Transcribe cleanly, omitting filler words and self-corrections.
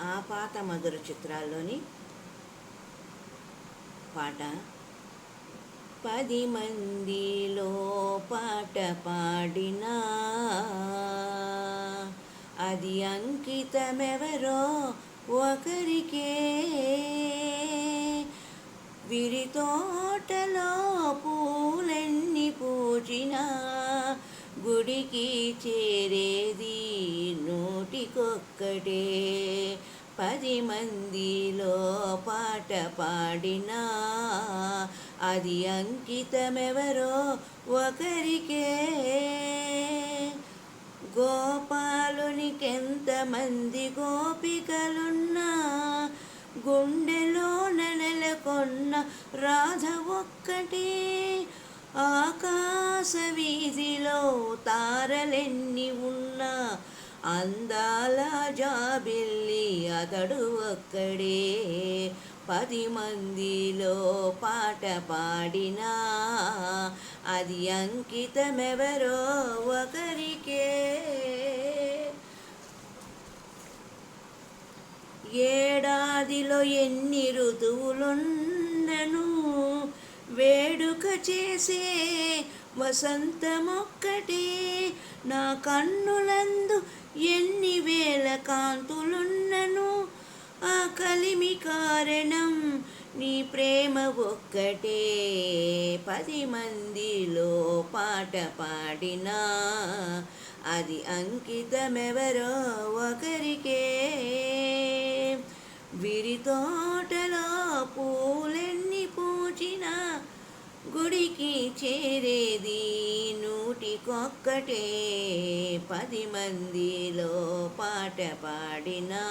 ఆ పాత మధుర చిత్రాల్లోని పాట. 10 మందిలో పాట పాడినా అది అంకితమెవరో ఒకరికే. విరి తోటలో పూలెన్ని పూచినా గుడికి చేరేది నూటికొక్కటే. 10 మందిలో పాట పాడినా అది అంకితమెవరో ఒకరికే. గోపాలునికెంతమంది గోపికలున్నా గుండెలోన నెలకొన్న రాధ ఒక్కటే. ఆకాశ వీధిలో తారలెన్ని ఉన్నా అందాల జాబిల్లి అతడు ఒక్కడే. 10 మందిలో పాట పాడినా అది అంకితమెవరో ఒకరికే. ఏడాదిలో ఎన్ని ఋతువులున్నను వేడుక చేసే వసంతమొక్కటే. నా కన్నులందు ఎన్ని వేల కాంతులున్నను ఆ కలిమి కారణం నీ ప్రేమ ఒక్కటే. 10 మందిలో పాట పాడినా అది అంకితమెవరో ఒకరికే. విరి తోటలో పూలెన్ని పూచినా గుడికి చేరేది నూటికొక్కటే. 10 మందిలో పాట పాడినా